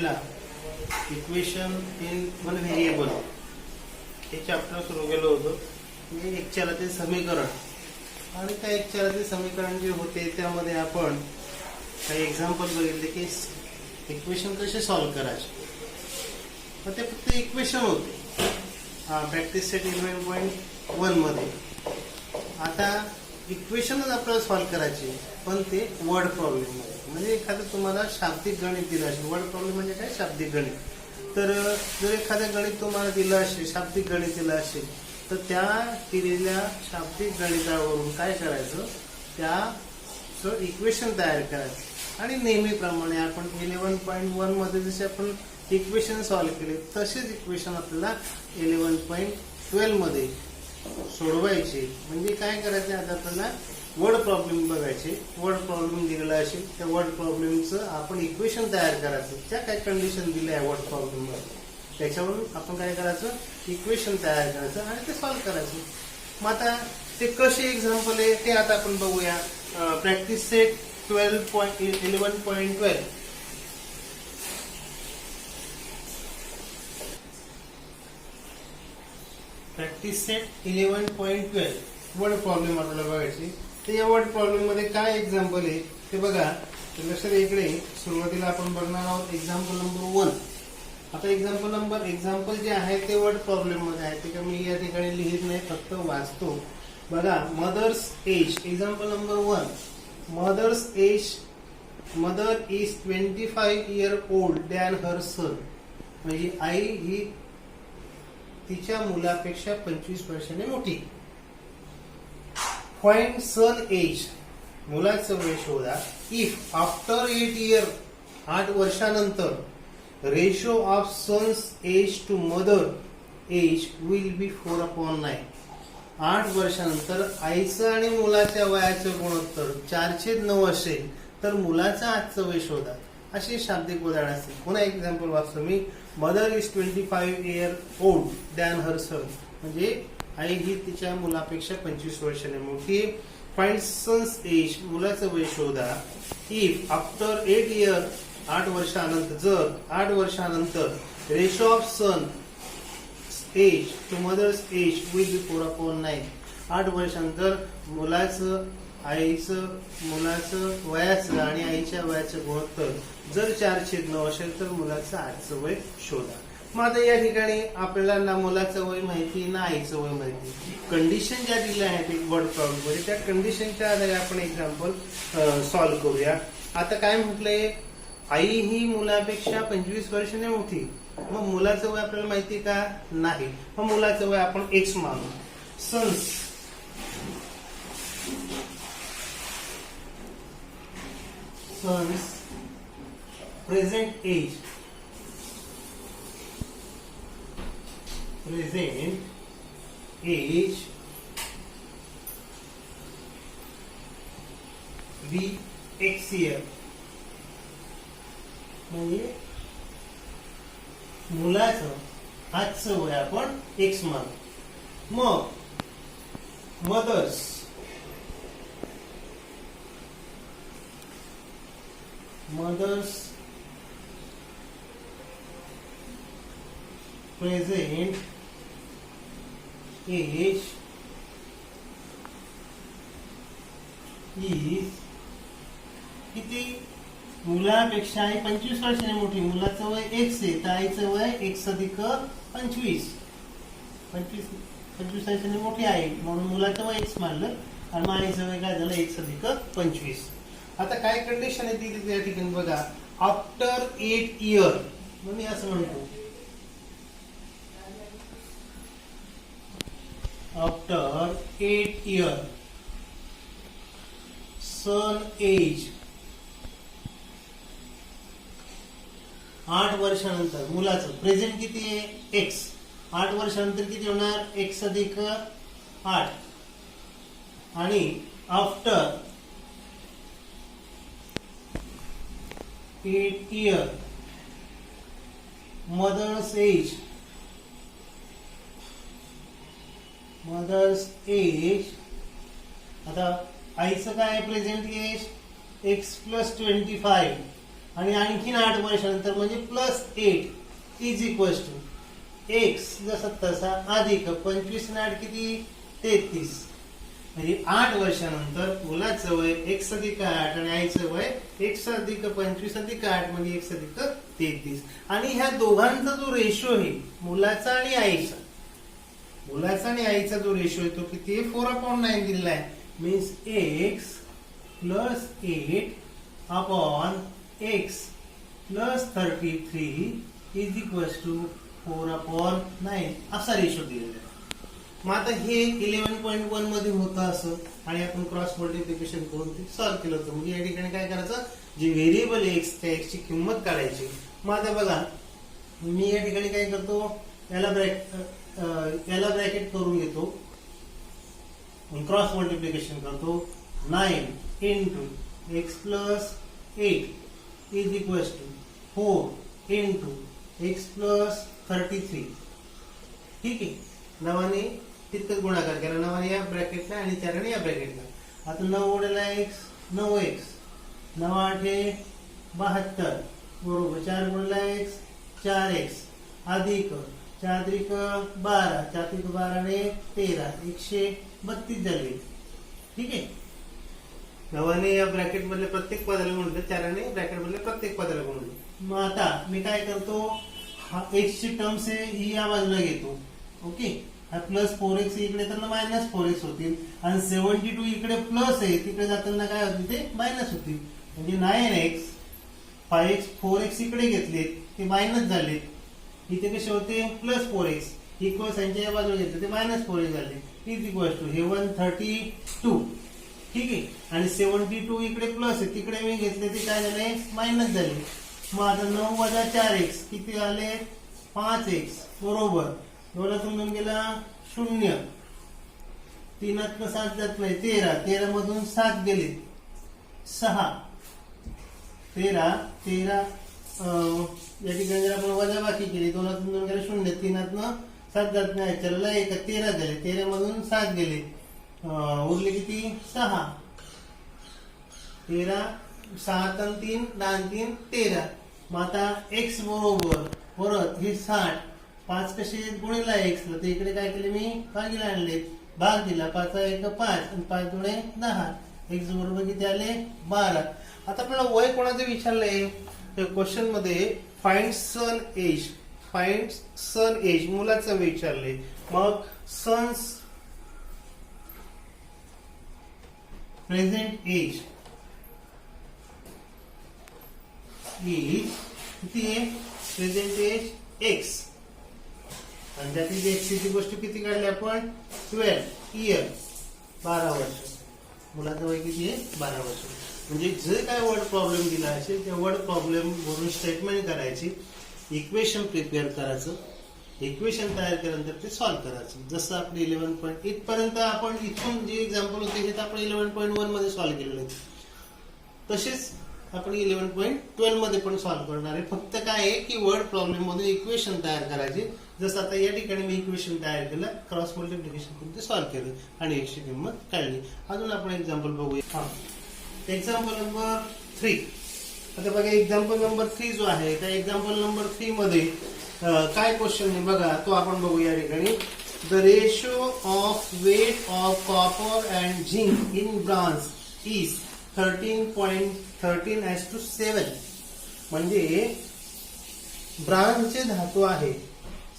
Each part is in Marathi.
पिरियडला इक्वेशन इन वन व्हेरिएबल हे चॅप्टर सुरू केलं होतं. म्हणजे एक चलातील समीकरण आणि त्या एक चलातील समीकरण जे होते त्यामध्ये आपण काही एक्झाम्पल बघितले की इक्वेशन कसे सॉल्व्ह करायचे. मग ते फक्त इक्वेशन होते प्रॅक्टिस सेट 11.1 मध्ये. आता इक्वेशनच आपल्याला सॉल्व्ह करायचे पण ते वर्ड प्रॉब्लेम मध्ये. म्हणजे एखादं तुम्हाला शाब्दिक गणित दिलं असेल. वर्ड प्रॉब्लेम म्हणजे काय? शाब्दिक गणित. तर जर एखादं गणित तुम्हाला दिलं असेल, शाब्दिक गणित दिलं असेल, तर त्या दिलेल्या शाब्दिक गणितावरून काय करायचं, त्याचं इक्वेशन तयार करायचं. आणि नेहमीप्रमाणे आपण 11.1 मध्ये जसे आपण इक्वेशन सॉल्व्ह केले तसेच इक्वेशन आपल्याला 11.12 मध्ये सोडवायचे. म्हणजे काय करायचं, आता आपल्याला वर्ड प्रॉब्लेम बघायचे. वर्ड प्रॉब्लेम दिलेला असेल त्या वर्ड प्रॉब्लेमचं आपण इक्वेशन तयार करायचं. त्या काय कंडिशन दिल्या आहे वर्ड प्रॉब्लेम मध्ये त्याच्यावरून आपण काय करायचं, इक्वेशन तयार करायचं आणि ते सॉल्व्ह करायचं. मग आता ते कसे एक्झाम्पल आहे ते आता आपण बघूया. Practice set 11.12 practice set 11.12 word problem आपल्याला बघायची. तर या वर्ड प्रॉब्लेम मध्ये काय एक्झाम्पल आहे ते बघा. लक्षात इकडे सुरुवातीला आपण बघणार आहोत एक्झाम्पल नंबर 1. आता एक्झाम्पल जे आहे ते वर्ड प्रॉब्लेम मध्ये आहे. ते मी या ठिकाणी लिहित नाही, फक्त वाचतो. बघा, mother's age. Example number 1, mother's age. Mother is 25 years old than her son. म्हणजे आई ही तिच्या मुलापेक्षा 25 वर्षांनी मोठी. Find son age. मुलाचं वय शोधा. इफ आफ्टर 8 years 8 वर्षानंतर ratio of son's age to mother age will be 4/9. 8 वर्षानंतर आईचं आणि मुलाच्या वयाचं गुणोत्तर 4/9 असेल तर मुलाचं आजचं वय शोधा. अशी शाब्दिक उदाहरण असतील. पुन्हा एक्झाम्पल वाचतो मी. Mother is 25 years old than her son. म्हणजे आई ही तिच्या मुलापेक्षा 25 वर्षांनी मोठी. Find son's age. मुलाचं वय शोधा. इफ आफ्टर 8 years 8 वर्षानंतर, जर 8 वर्षानंतर ratio of son age to mother's age will be 4/9. 8 वर्षानंतर मुलाचं वयाचं आणि आईच्या वयाचं गुणोत्तर जर 4/9 असेल तर मुलाचं आजचं वय शोधा. मग आता या ठिकाणी आपल्याला ना मुलाचं वय माहिती ना आईचं वय माहिती. कंडिशन ज्या दिल्या आहेत वर्ड प्रॉब्लेम मध्ये त्या कंडिशनच्या आधारे आपण एक्झाम्पल सॉल्व्ह करूया. आता काय म्हटलंय, आई ही मुलापेक्षा 25 वर्षांनी मोठी. मग मुलाचं वय आपल्याला माहिती का? नाही. मग मुलाचं वय आपण एक्स मानू. Son's present age. Be X year. म्हणजे मुलाचं आजचं वय आपण एक्स मानू. मग मदर्स प्रेझेंट एज इज किती? मुलापेक्षा आई 25 वर्षांनी मोठी. मुलाचं वय एक्स आहे तर आईचं वय x अधिक 25. 25 वर्षांनी मोठी आहे म्हणून मुलाचं वय एक्स मानलं आणि मग आईचं वय काय झालं x अधिक 25. आता काय कंडिशन आहे दिली त्या ठिकाणी बघा. आफ्टर 8 years मी असं म्हणतो, आफ्टर 8 years सन एज. 8 वर्षानंतर मुलाचं प्रेझेंट किती आहे? एक्स. 8 वर्षानंतर किती होणार? x अधिक 8. आणि आफ्टर 8 years मदर्स एज. आता आईचं काय प्रेझेंट एज? x + 25 आणि आणखीन 8 वर्षानंतर म्हणजे +8 इज इक्वल टू x जसा तसा अधिक 25 आणि 8 किती 33. म्हणजे 8 वर्षानंतर मुलाचं वय x अधिक 8 आणि आईचं वय x अधिक 25 अधिक 8 म्हणजे x अधिक 33. आणि ह्या दोघांचा जो रेशो आहे मुलाचा आणि आईचा जो रेशो आहे तो किती आहे 4/9 दिलेला आहे. Means x + 8 upon x + 33 is equal to 4/9 असा रेशो दिलेला आहे. मग आता हे 11.1 मध्ये होतं असं आणि आपण क्रॉस मल्टिप्लिकेशन करून ते सॉल्व्ह केलं होतं. म्हणजे या ठिकाणी काय करायचं, जे व्हेरिएबल एक्स त्या एक्सची किंमत काढायची. मग आता बघा मी या ठिकाणी काय करतो, याला ब्रॅकेट करून घेतो, क्रॉस मल्टिप्लिकेशन करतो. 9 into x + 8 is equal to 4 into x + 33. ठीक आहे. 9ने तितकंच गुणाकार केला, 9 या ब्रॅकेटला आणि 4 या ब्रॅकेटला. आता 9 उडेला x 9x 9 8 72 बरोबर 4 गुणला x 4x अधिक 4 त्रिक 12 4 त्रिक 12 ने 13 132 झाले. ठीक आहे. 9ने या ब्रॅकेट मधल्या प्रत्येक पदाला गुणले, 4ने ब्रॅकेट मधल्या प्रत्येक पदाला गुणले. मग आता मी काय करतो, हा x ची टर्म्स आहे ही या बाजूला घेतो. ओके. हा +4x इकडे तर -4x होतील आणि 72 इकडे प्लस आहे तिकडे जाताना काय होतील ते मायनस होतील. म्हणजे 9x 5x 4x इकडे घेतले ते मायनस झाले, इथे कसे होते +4x इक्वल्स यांच्या या बाजूला घेतले ते -4x झाले. इज इक्वल टू हे 132. ठीक आहे. आणि 72 इकडे प्लस आहे तिकडे मी घेतले ते काय झाले मायनस झाले. मग आता 9 - 4x किती आले 5x बरोबर 2 2 गेला 0 3 7 जात नाही 13 मधून 7 गेले 6 13 या ठिकाणी जर आपण वजाबाकी केली 2 2 गेले 0 3 7 जात नाही चलला 1 13 झाले 13 मधून 7 गेले उरले किती 6 13 7 आणि 3 10 3 13. मग आता x बरोबर परत हे 60 5 कसे गुणिला x ला तर इकडे काय केले मी भागीला आणले भाग दिला 5 1 5 आणि 5 दुणे 10 x बरोबर किती आले 12. आता आपल्याला वय कोणाचं विचारलंय क्वेश्चन मध्ये फाइंड सन एज मुलाचं विचारले. मग सन्स प्रेझेंट एज किती आहे प्रेझेंट एज x आणि त्यातील एक्सची गोष्ट किती काढली आपण 12 इयर 12 वर्ष. मुलाचं वय किती आहे 12 वर्ष. म्हणजे जे काय वर्ड प्रॉब्लेम दिला असेल त्या वर्ड प्रॉब्लेम वरून स्टेटमेंट करायची, इक्वेशन प्रिपेअर करायचं, इक्वेशन तयार केल्यानंतर ते सॉल्व्ह करायचं. जसं आपण 11. इथपर्यंत आपण इथून जे एक्झाम्पल होते हे आपण 11.1 मध्ये सॉल्व्ह केलेले आहेत. तसेच आपण 11.12 मध्ये पण सॉल्व्ह करणार आहे. फक्त काय आहे की वर्ड प्रॉब्लेम मध्ये इक्वेशन तयार करायचे. जसं आता या ठिकाणी मी इक्वेशन तयार केलं, क्रॉस मल्टिप्लिकेशन करून ते सॉल्व्ह केलं आणि एक्सची किंमत काढली. अजून आपण एक्झाम्पल बघूया. Example number 3. आता बघा एक्झाम्पल नंबर 3 जो आहे त्या एक्झाम्पल नंबर 3 मध्ये काय क्वेश्चन आहे बघा तो आपण बघू. या ठिकाणी the ratio of weight of copper and zinc in bronze is 13.13:7. म्हणजे ब्रॉन्झ जे धातू आहे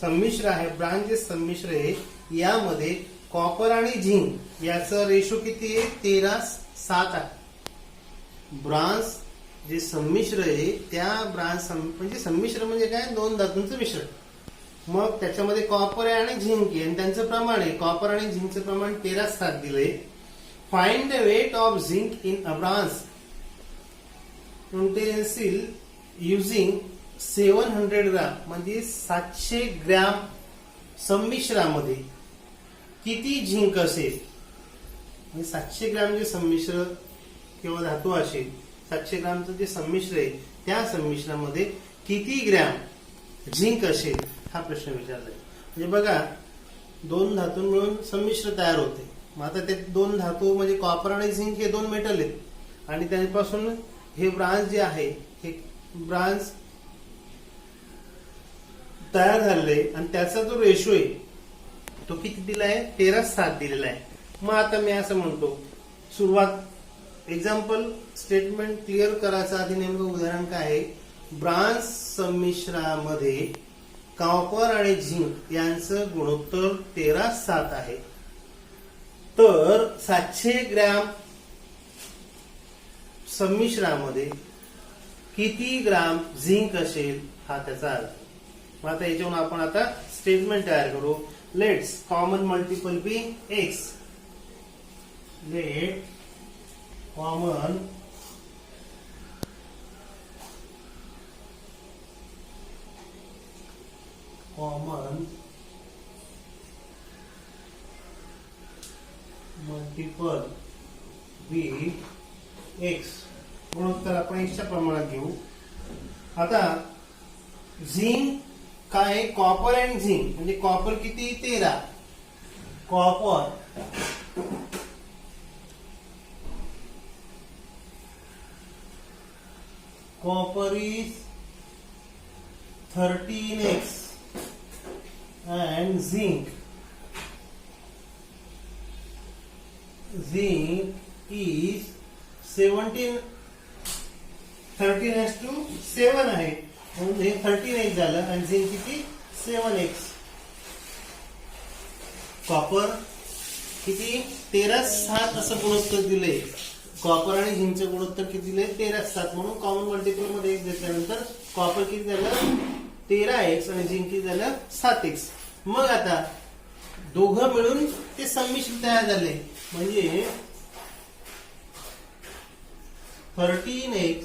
संमिश्र आहे, ब्रॉन्झ जे संमिश्र आहे यामध्ये कॉपर आणि झिंक याचा रेशो किती आहे 13:7 आहे. ब्रॉन्झ जे संमिश्र आहे त्या ब्रॉन्झ म्हणजे संमिश्र म्हणजे काय दोन धातूंचं मिश्रण. मग त्याच्यामध्ये कॉपर आहे आणि झिंक आहे आणि त्यांचं प्रमाण आहे कॉपर आणि झिंकचं प्रमाण 13:7 दिलंय. Find the weight of zinc in a bronze utensil using 700 gram. म्हणजे 700 ग्रॅम संमिश्रामध्ये किती झिंक असेल. म्हणजे 700 ग्रॅम जे संमिश्र किंवा धातू असेल 700 ग्रॅमचं जे संमिश्र आहे त्या संमिश्रामध्ये किती ग्रॅम झिंक असेल हा प्रश्न विचारलाय. म्हणजे बघा दोन धातू मिळून संमिश्र तयार होते. मग आता ते दोन धातू म्हणजे कॉपर आणि झिंक हे दोन मेटल आहेत आणि त्यापासून हे ब्रॉन्झ जे आहे हे ब्रांच तयार झाले आणि त्याचा जो रेशो आहे तो किती दिलाय 13:7 दिलेला आहे. मग आता मी असं म्हणतो सुरुवात एक्झाम्पल स्टेटमेंट क्लिअर करायचं आधी नेमकं उदाहरण काय आहे. ब्रांच संमिश्रामध्ये कॉपर आणि झिंक यांचं गुणोत्तर 13:7 आहे. तर 700 ग्रॅम संमिश्रामध्ये किती ग्राम झिंक असेल हा त्याचा अर्थ. मग आता याच्यावरून आपण आता स्टेटमेंट तयार करू. Let's common multiple be x. Let common multiple be x. गुणोत्तर आपण एक्सच्या प्रमाणात घेऊ. आता झिंक काय कॉपर अँड झिंक म्हणजे कॉपर किती 13. Copper is 13x and zinc is 17. 13:7 आहे म्हणजे हे 13x झालं आणि झिंक किती 7x. कॉपर किती 13:7 असं गुणोत्तर दिले. कॉपर आणि झिंकचं गुणोत्तर किती दिले 13:7 म्हणून कॉमन मल्टिपल मध्ये एक घेतल्यानंतर कॉपर किती झालं 13x आणि झिंक किती झालं 7x. मग आता दोघं मिळून ते संमिश्र तयार झाले म्हणजे 13x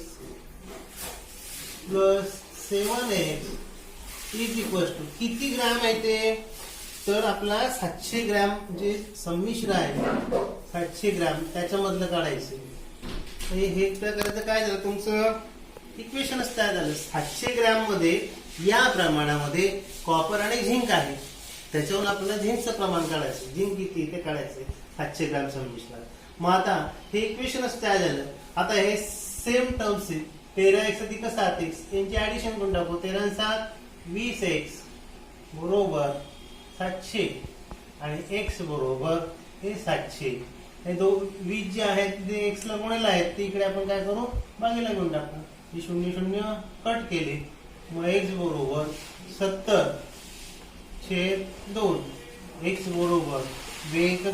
plus 7x is equal to किती ग्रॅम आहे ते. तर आपला 700 ग्रॅम जे संमिश्र आहे 700 ग्रॅम त्याच्यामधलं काढायचं. हे करायचं काय झालं तुमचं इक्वेशनच तयार झालं. 700 ग्रॅम मध्ये या प्रमाणामध्ये कॉपर आणि झिंक आहे त्याच्यावरून आपल्याला झिंकचं प्रमाण काढायचं. झिंक किती ते काढायचं 700 ग्रॅम संमिश्र. मग आता हे इक्वेशनच तयार झालं. आता हे सेम टर्म्स 13x अधिक 7x यांची ऍडिशन करून टाकू. 13:7 20x बरोबर 700 आणि x बरोबर हे 700. हे 20 जे आहेत ते x ला गुणिले आहेत ते इकडे आपण काय करू बाजूला घेऊन टाकू. हे 0 कट केले मग x बरोबर 70/2. x बरोबर 2 6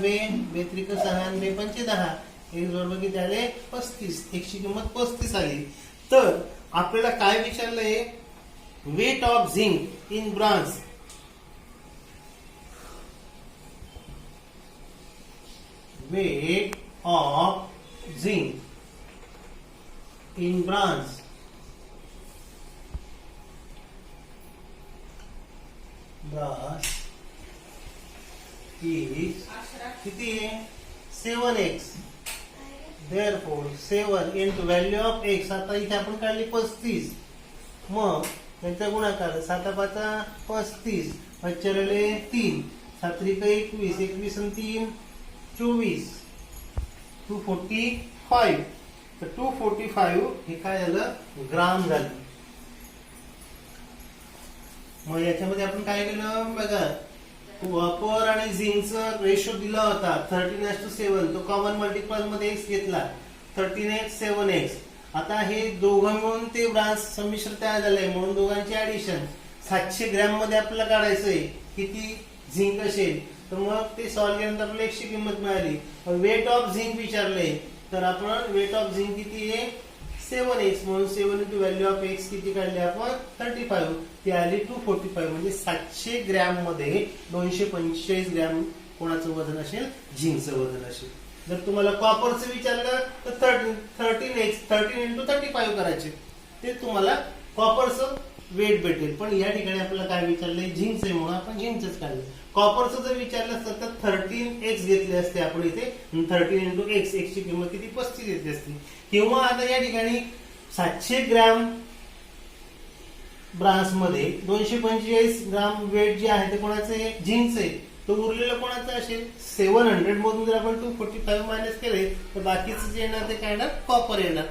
2 10. x बरोबर किती आले 35. x ची किंमत 35 आली. तर आपल्याला काय विचारलंय weight of zinc in branch. Weight of zinc in branch is किती आहे 7x. Therefore 7 into value of x. आता इथे आपण काढली 35. मग त्याचा गुणाकार 7×5 35 5×4 3 7×3 21 21 आणि 3 24 245. तर 245 हे काय झालं ग्राम झालं. मग याच्यामध्ये आपण काय केलं बघा कॉपर आणि झिंकचा रेशो दिला होता 13:7. तो कॉमन मल्टिपल मध्ये x घेतला 13x 7x. आता हे दोघं मिळून ते ब्रांच संमिश्र तयार झालंय म्हणून दोघांची ऍडिशन 700 ग्रॅम मध्ये आपल्याला काढायचंय किती झिंक असेल. तर मग ते सॉल्व्ह केल्यानंतर आपल्याला x ची किंमत मिळाली. वेट ऑफ झिंक विचारले तर आपण वेट ऑफ झिंक किती आहे 7x म्हणून 7 into व्हॅल्यू ऑफ x किती काढली आपण 35. ती आली 245. म्हणजे 700 ग्रॅम मध्ये 245 ग्रॅम कोणाचं वजन असेल झिंकचं वजन असेल. जर तुम्हाला कॉपरचं विचारलं तर 13x 13 into 35 करायचे ते तुम्हाला कॉपरचं वेट भेटेल. पण या ठिकाणी आपल्याला काय विचारलंय झिंकचं आहे म्हणून आपण झिंकचंच काढलं. कॉपरचं जर विचारलं असतं तर 13x घेतले असते आपण इथे 13 into x. x ची किंमत किती 35 घेतली असती. किंवा आता या ठिकाणी 700 ग्रॅम ब्रांच मध्ये 245 ग्राम वेट जे आहे ते कोणाचं आहे झिंकचं आहे. तो उरलेलं कोणाचं असेल 700 मधून जर आपण 245 मायनस केले तर बाकीचं जे येणार ते काय येणार कॉपर येणार.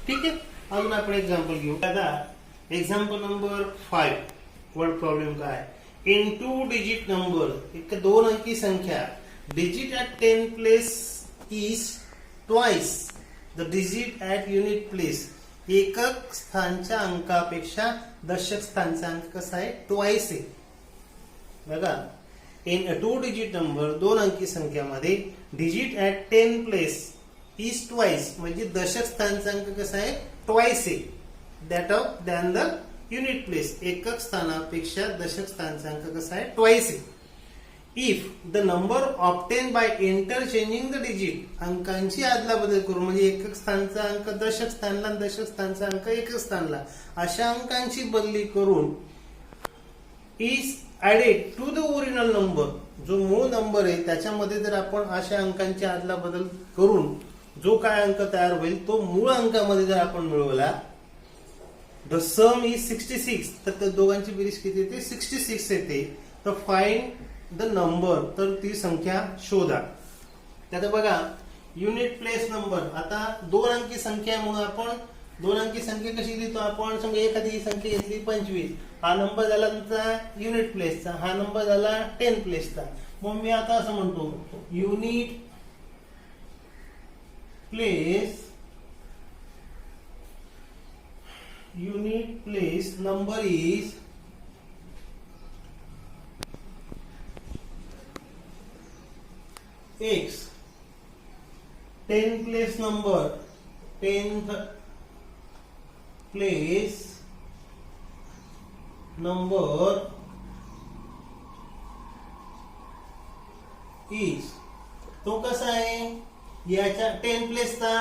ठीक आहे. अजून आपण एक्झाम्पल घेऊ. आता एक्झाम्पल नंबर 5 वर्ड प्रॉब्लेम काय. इन 2 डिजिट नंबर, एक 2 अंकी संख्या, digit at 10 place is twice the digit at unit place. एकक स्थानच्या अंकापेक्षा दशक स्थानचा अंक कसा आहे, ट्वाइस आहे. बघा, इन अ 2 डिजिट नंबर, 2 अंकी संख्यामध्ये digit at 10 place is twice, म्हणजे दशक स्थानचा अंक कसा आहे, ट्वाइस आहे. That of than the unit place. एकक स्थानापेक्षा दशक स्थानचा अंक कसा आहे, ट्वाइस आहे. If the number obtain by interchanging the digit, अंकांची आदला बदल करून, म्हणजे एकक स्थानचा अंक दशक स्थानला, दशक स्थानचा अंक एकक स्थानला, अशा अंकांची बदली करून is added to the original number, जो मूळ नंबर आहे त्याच्यामध्ये जर आपण अशा अंकांची आदला बदल करून जो काय अंक तयार होईल तो मूळ अंकामध्ये जर आपण मिळवला, द सम इज 66, तर त्या दोघांची बेरीज किती येते, 66 येते. तर फाइंड द नंबर, तर ती संख्या शोधा. आता बघा, युनिट प्लेस नंबर, आता 2 अंकी संख्या आहे म्हणून आपण 2 अंकी संख्या कशी लिहितो आपण, समजा एखादी संख्या घेतली 25, हा नंबर झाला तुमचा युनिट प्लेसचा, हा नंबर झाला 10 प्लेसचा. मग मी आता असं म्हणतो, unit place number is x. 10th place number, 10th place number is, तो कसा आहे, याच्या 10 प्लेसचा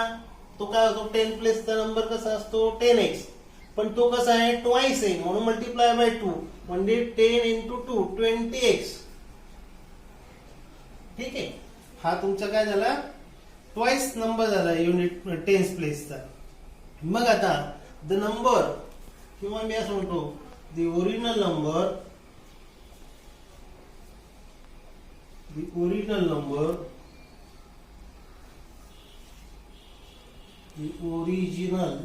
तो काय होतो, 10 प्लेसचा नंबर कसा असतो, 10x, पण तो कसा आहे, ट्वाइस आहे म्हणून मल्टिप्लाय बाय 2, म्हणजे 10 into 2 20x. ठीक आहे, हा तुमचा काय झाला, ट्वाइस नंबर झाला युनिट 10th प्लेसचा. मग आता द नंबर, किंवा मी असं म्हणतो the original number, the original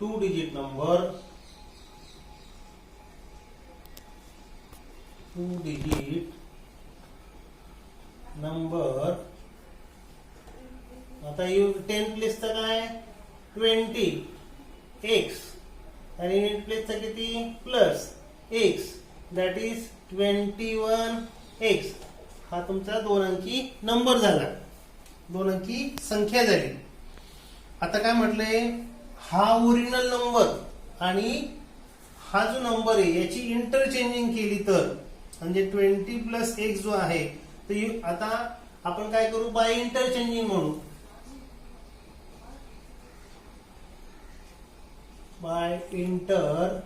2 digit number, 2 digit number, आता 10 प्लेसचा काय 20x आणि युनिट प्लेसचा किती plus x, that is 21x. हा तुमचा 2 अंकी नंबर झाला, 2 अंकी संख्या झाली. आता काय म्हटलंय, हा ओरिजिनल नंबर आणि हा जो नंबर आहे याची इंटरचेंजिंग केली तर, म्हणजे 20 प्लस x जो आहे, तर आता आपण काय करू, बाय इंटरचेंजिंग म्हणू, by interchanging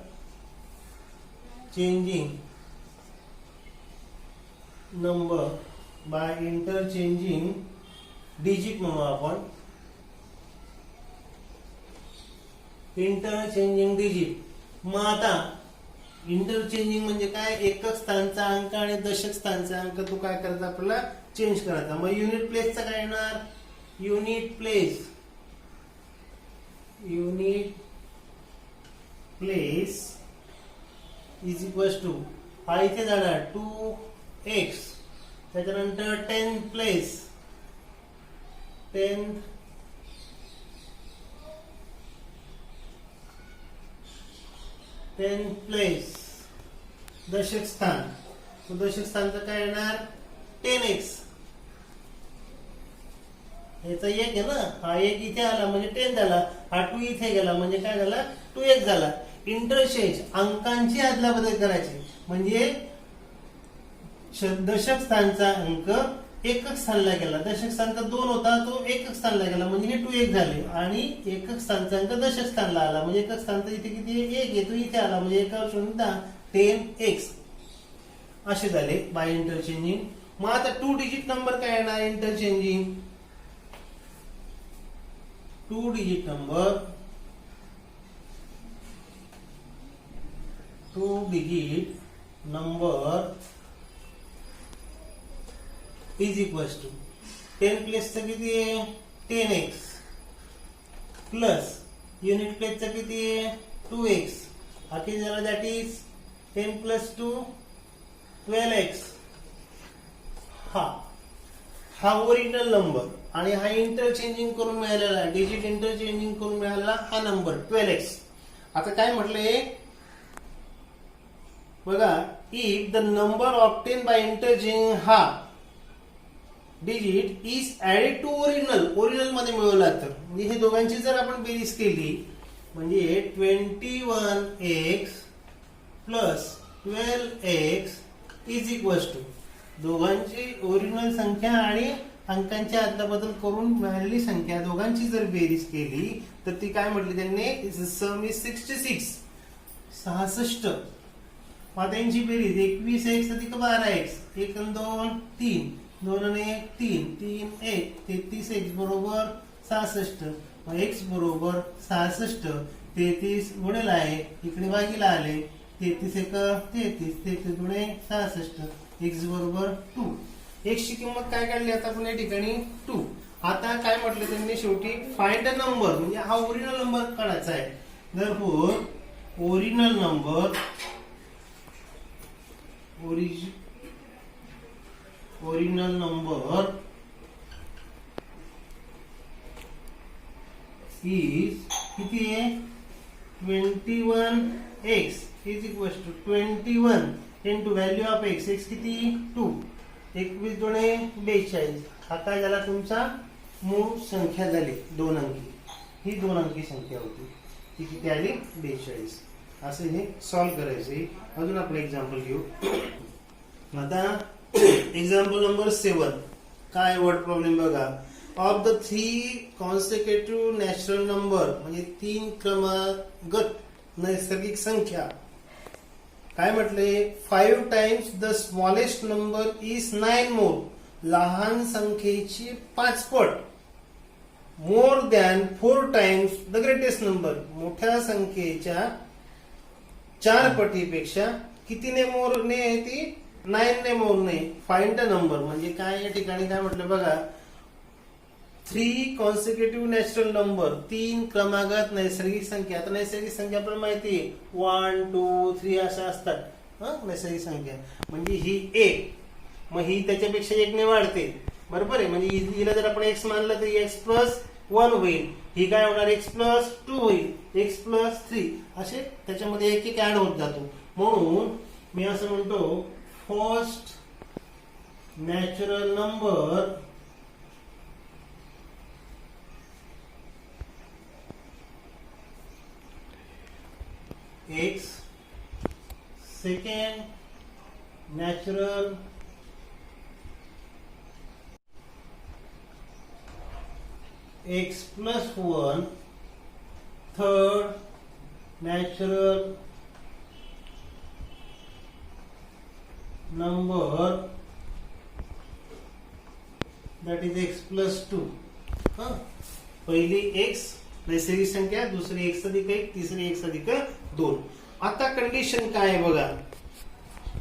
number, by interchanging digit म्हणू आपण, इंटरचेंजिंग डिजिट. मग आता इंटरचेंजिंग म्हणजे काय, एकक स्थानचा अंक आणि दशक स्थानचा अंक तो काय करायचा, आपल्याला चेंज करायचा. मग युनिट प्लेसचा काय येणार, unit place is equal to, हा इथे झाला 2x, त्याच्यानंतर 10 प्लेस, 10th प्लेस दशक स्थान, तो दशक स्थानचं काय येणार 10x. याचा 1 आहे ना, हा 1 इथे आला म्हणजे 10 झाला, हा 2 इथे गेला म्हणजे काय झाला 2x झाला. इंटरचेंज, अंकांची आदला बदल करायची, म्हणजे दशक स्थानचा अंक एकक स्थानला गेला, दशक स्थानचा 2 होता तो एकक स्थानला गेला म्हणजे हे 2x झाले, आणि एकक स्थानचा अंक दशक स्थानला आला म्हणजे एकक स्थानचा इथे किती 1 आहे, तो इथे आला म्हणजे 10x असे झाले बाय इंटरचेंजिंग. मग आता 2 डिजिट नंबर काय येणार interchanging, 2 digit number, 2 digit number is equal to 10 place किती आहे 10x, प्लस युनिट प्लेसचा किती आहे 2x, बाकी झाला दॅट इज 10 प्लस 2 12x. हा ओरिजिनल नंबर आणि हा इंटरचेंजिंग करून मिळालेला डिजिट इंटरचेंजिंग करून मिळालेला हा नंबर 12x. आता काय म्हटलंय बघा, if the number obtain by interchanging हा digit is added to original मध्ये मिळवला तर, म्हणजे हे दोघांची जर आपण बेरीज केली म्हणजे 21x plus 12x is equals to दोघांची ओरिजिनल संख्या आणि अंकांच्या अदलाबदल करून मिळालेली संख्या दोघांची जर बेरीज केली तर ती काय म्हटली त्यांनी, सम इज 66 66. आता यांची बेरीज 21x अधिक 12x 1 आणि 2 3 2 आणि 1 3 3 1 33x बरोबर 66. मग x बरोबर 66 33 गुणिले आहे इकडे भागीला आले 33 1 33 33 गुणे 66 x बरोबर 2. x ची किंमत काय काढली आता आपण या ठिकाणी 2. आता काय म्हटलं त्यांनी शेवटी फाइंड अ नंबर, म्हणजे हा ओरिजिनल नंबर काढायचा आहे. therefore ओरिजिनल नंबर is किती आहे 21x is equals to 21 into value of x. x किती 2 21 दुणे 42. हा काय झाला तुमचा मूळ संख्या झाली 2 अंकी. ही 2 अंकी संख्या होती ती किती आली 42. असं हे सॉल्व्ह करायचे. अजून आपण एक्झाम्पल घेऊ. आता एक्झाम्पल नंबर 7 काय वर्ड प्रॉब्लेम बघा. Of the 3 consecutive natural number, म्हणजे 3 क्रमागत नैसर्गिक संख्या काय म्हटले 5 times the smallest number is 9 मोर, लहान संख्येची 5 पट, more than 4 times the greatest number, मोठ्या संख्येच्या 4 पटीपेक्षा कितीने मोर ने आहे ती 9 ने मोर ने. फाइंड द नंबर म्हणजे काय या ठिकाणी काय म्हटलं बघा 3 कॉन्सिक्युटिव्ह नॅचरल नंबर 3 क्रमागत नैसर्गिक संख्या. आता नैसर्गिक संख्या आपल्याला माहिती आहे 1 2 3 अशा असतात नैसर्गिक संख्या. म्हणजे ही 1 मग ही त्याच्यापेक्षा 1 ने वाढते बरोबर आहे. म्हणजे हिला जर आपण x मानलं तर x प्लस 1 होईल. ही काय होणार x प्लस 2 होईल, x प्लस 3 असे त्याच्यामध्ये एक एक ऍड होत जातो. म्हणून मी असं म्हणतो first natural number x, second natural x plus 1, third natural number that is x plus 2. पहिली x नैसर्गिक संख्या, दुसरी x अधिक 1, तिसरी x अधिक 2. आता कंडिशन काय आहे बघा.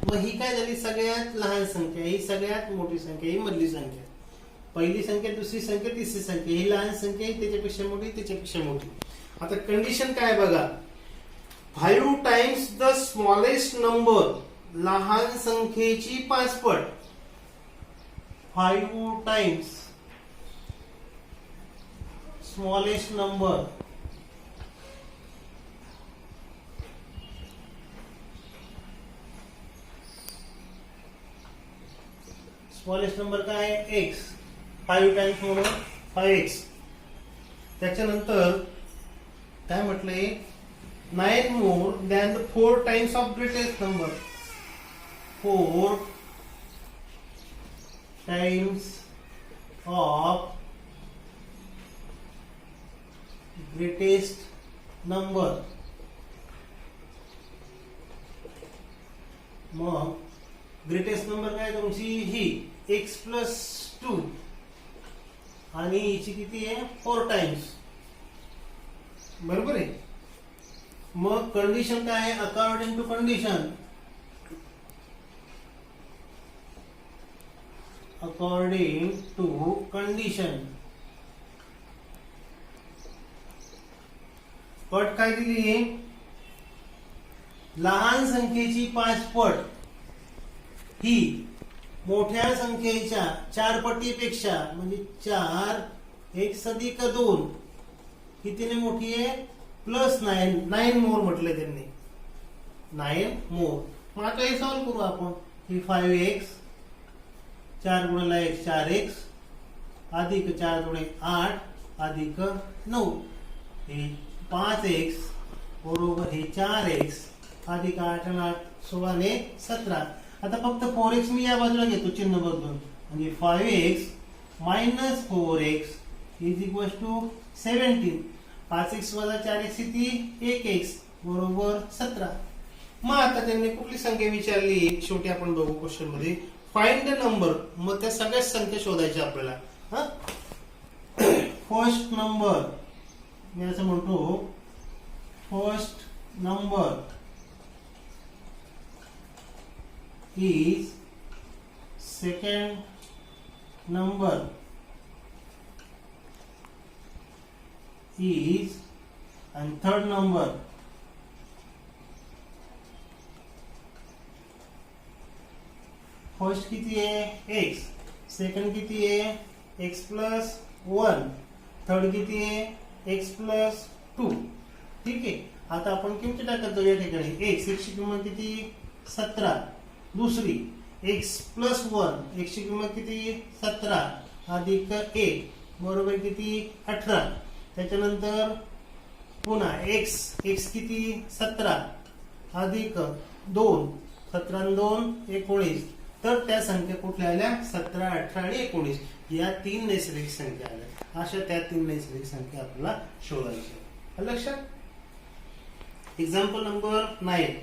मग ही काय झाली सगळ्यात लहान संख्या, ही सगळ्यात मोठी संख्या, ही मधली संख्या. पहिली संख्या, दुसरी संख्या, तिसरी संख्या, ही लहान संख्या, ही त्याच्यापेक्षा मोठी, त्याच्यापेक्षा मोठी. आता कंडिशन काय बघा 5 टाइम्स द स्मॉलेस्ट नंबर, लहान संख्येची 5 पट. 5 times smallest number smallest number काय आहे x. 5 टाइम्स म्हणून 5x. त्याच्यानंतर काय म्हटलंय 9 more than the 4 times of greatest number. 4 times of greatest number. मग ग्रेटेस्ट नंबर काय तुमची ही x प्लस 2 आणि हिची किती आहे 4 टाइम्स बरोबर आहे. मग कंडिशन काय आहे according to condition, according to condition अट काय दिली आहे, लहान संख्येची 5 पट ही मोठ्या संख्येच्या 4 पटीपेक्षा म्हणजे 4 x अधिक 2 कितीने मोठी आहे, +9, 9 मोर म्हटले त्यांनी, 9 मोर. मग आता हे सॉल्व्ह करू आपण. ही 5x 4 गुणिले x 4x अधिक 4 गुणिले 8 अधिक 9 हे 5x बरोबर हे 4x अधिक 8 आणि 8 16 ने 17. आता फक्त 4x मी या बाजूला घेतो चिन्ह बदलून, म्हणजे 5x minus 4x is equal to 17. 5x वजा 4x किती, 1x बरोबर 17. मग आता त्यांनी कुठली संख्या विचारली, शेवटी आपण बघू क्वेश्चन मध्ये फाइंड द नंबर. मग त्या सगळ्याच संख्या शोधायच्या आपल्याला. फर्स्ट नंबर मी असं म्हणतो, first number is second number is and third number first किती आहे x, सेकंड किती आहे x प्लस 1, थर्ड किती आहे x प्लस 2. ठीक आहे. आता आपण किमती टाकतो या ठिकाणी. x ची किंमत किती 17, दुसरी x प्लस 1 x ची किंमत किती 17 अधिक 1 बरोबर किती 18. त्याच्यानंतर पुन्हा x किती 17 अधिक 2, 17 आणि 2 19. तर त्या संख्या कुठल्या आल्या, 17, 18 आणि 19 या 3 नैसर्गिक संख्या आल्या. अशा त्या 3 नैसर्गिक संख्या आपल्याला शोधायच्या. लक्षात. Example number 9.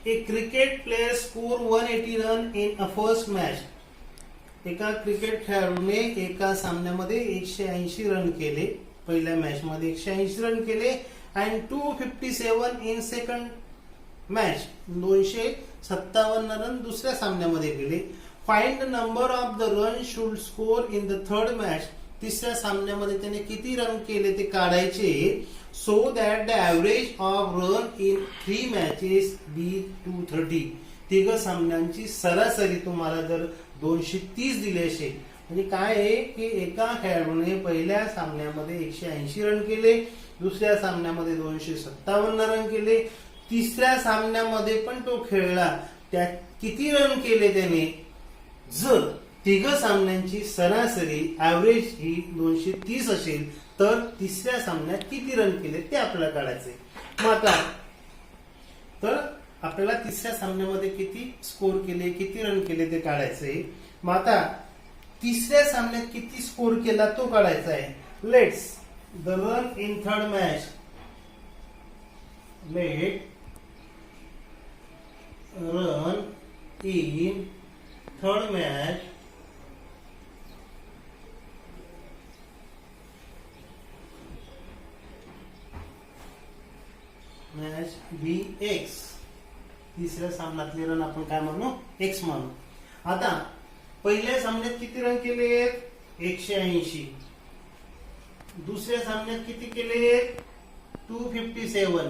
A cricket player score 180 run in a first match. एका क्रिकेट खेळाडूने एका सामन्यामध्ये 180 रन केले, पहिल्या मॅच मध्ये 180 रन केले, and 257 in second match 257 run दुसऱ्या सामन्यामध्ये केले. Find the number of the run should score in the third match. तिसऱ्या सामन्यामध्ये त्याने किती रन केले ते काढायचे, so that the average of run in 3 matches be 230. तिघ सामन्यांची सरासरी तुम्हाला जर 230 दिली असेल, म्हणजे काय आहे की एका खेळाडूने पहिल्या सामन्यामध्ये 180 रन केले, दुसऱ्या सामन्यामध्ये 257 रन केले, तिसऱ्या सामन्यामध्ये पण तो खेळला, त्यात किती रन केले त्याने. जर तिघ सामन्यांची सरासरी ऍव्हरेज ही 230 असेल तर तिसऱ्या सामन्यात किती रन केले ते आपल्याला काढायचे. मग आता तर आपल्याला तिसऱ्या सामन्यामध्ये किती स्कोर केले, किती रन केले ते काढायचे. मग आता तिसऱ्या सामन्यात किती स्कोर केला तो काढायचा आहे. Let's the run in third match, let run in third match match be x. तिसऱ्या सामन्यातले रन आपण काय म्हणू, एक्स म्हणू. आता पहिल्या सामन्यात किती रन केले 180, दुसऱ्या सामन्यात किती केले 257,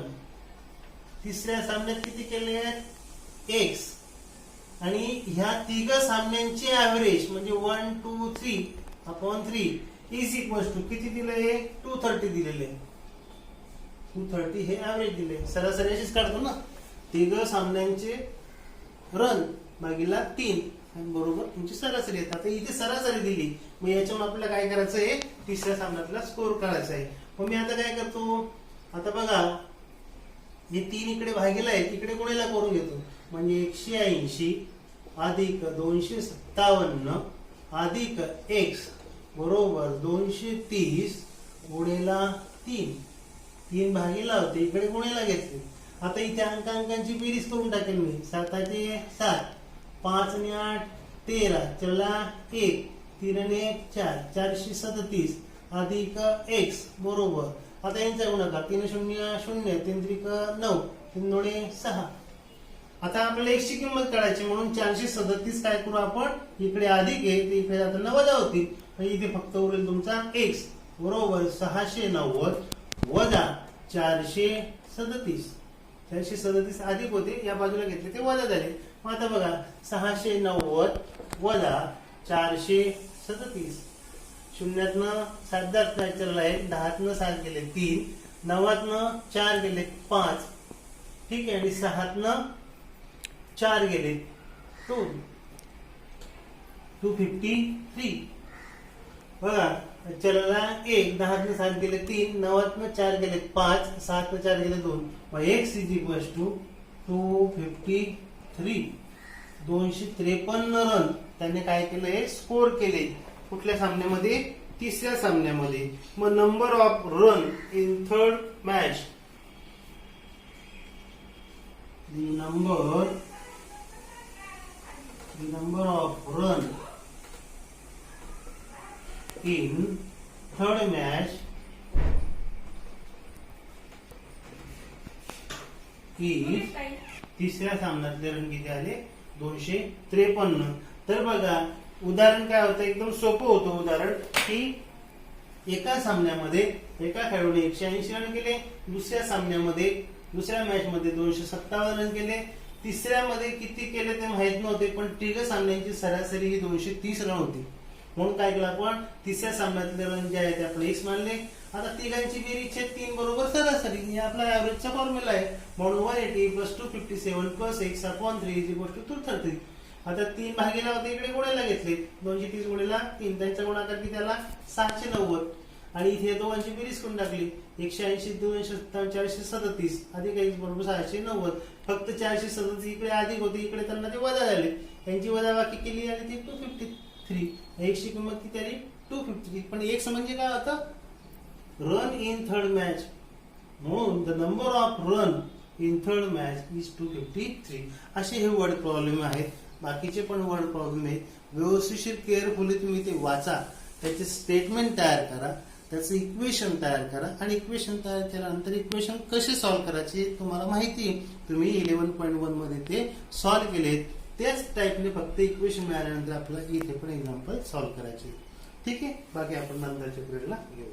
तिसऱ्या सामन्यात किती केले एक्स, आणि ह्या तिघ सामन्यांचे ऍव्हरेज म्हणजे 1 2 3/3 इज इक्वल टू किती दिले 230 दिलेले. 230 हे ऍव्हरेज दिले. सरासरी अशीच काढतो ना, तिघ सामन्यांचे रन भागीला 3 आणि बरोबर तुमची सरासरी येते. आता इथे सरासरी दिली, मग याच्यावर आपल्याला काय करायचं आहे, तिसऱ्या सामन्यातला स्कोर काढायचा आहे. मग मी आता काय करतो, आता बघा हे 3 इकडे भागीला आहे, इकडे गुणेला करून घेतो. म्हणजे 180 अधिक 257 अधिक x बरोबर 230 गुणेला 3 भागीला होते, इकडे गुणेला घेतले. आता इथे अंकांची बेरीज करून टाकेल मी. 7 × 7 5 आणि 8 13 चला 1 3 आणि 1 4 437 अधिक x बरोबर. आता यांचा गुणाकार 3 0 0 3 त्रिक 9 3 दोणे 6. आता आपल्याला x ची किंमत काढायची म्हणून 437 काय करू आपण, इकडे अधिक आहे ते इकडे जाताना वजा होतील, इथे फक्त उरेल तुमचा x बरोबर 690 वजा 437. 437 अधिक होते, या बाजूला घेतले ते वजा झाले. मग आता बघा 690 वजा 437. शून्यातनं 7 दात नॅचरल आहे, 10तनं 7 गेले 3, 9तनं 4 गेले 5, ठीक आहे, आणि 6तनं 4 गेले 2, 253. बघा चलाला 1, 10तनं 7 गेले 3, 9तनं 4 गेले 5, 7तनं 4 गेले 2. मग x is equals to 253. 253 run त्याने काय केलंय, स्कोर केले. कुठल्या सामन्यामध्ये, तिसऱ्या सामन्यामध्ये. मग number of run in third match, number of run in third match is, तिसऱ्या सामन्यातले रन किती आले, 253. तर बघा उदाहरण काय होतं, एकदम सोपं होतं उदाहरण, की एका सामन्यामध्ये एका खेळाडूने 180 रन केले, दुसऱ्या मॅच मध्ये 257 रन केले, तिसऱ्यामध्ये किती केले ते माहित नव्हते, पण तिघ सामन्यांची सरासरी ही 230 रन होती. म्हणून काय केलं आपण, तिसऱ्या सामन्यातले रन जे आहे ते आपण x मानले. आता तिघांची बेरीज 3 बरोबर सरासरी, हे आपला ऍव्हरेजचा फॉर्म्युला आहे. म्हणून 180 + 257 + x/3 = 230. आता 3 भागीला होते, इकडे गुणायला घेतले, 230 गुणिला 3, त्यांचा गुणाकार किती आला, 790. आणि इथे दोघांची बेरीज करून टाकली, 180 257 437 अधिक x बरोबर 690. फक्त 437 इकडे अधिक होते, इकडे त्यांना ते वजा झाले, यांची वजाबाकी केली आणि ती 253. x ची किंमत किती आली, 253. पण x म्हणजे काय होतं, रन इन थर्ड मॅच. म्हणून the number of run in third match is 253. असे हे वर्ड प्रॉब्लेम आहेत. बाकीचे पण वर्ड प्रॉब्लेम आहेत. व्यवस्थित केअरफुली तुम्ही ते वाचा, त्याचे स्टेटमेंट तयार करा, त्याचं इक्वेशन तयार करा, आणि इक्वेशन तयार केल्यानंतर इक्वेशन कसे सॉल्व्ह करायचे तुम्हाला माहिती आहे. तुम्ही 11.1 मध्ये ते सॉल्व्ह केलेत, त्याच टाईपने फक्त इक्वेशन मिळाल्यानंतर आपल्याला इथे पण एक्झाम्पल सॉल्व्ह करायचे. ठीक आहे, बाकी आपण नंतरच्या पिरियडला घेऊ.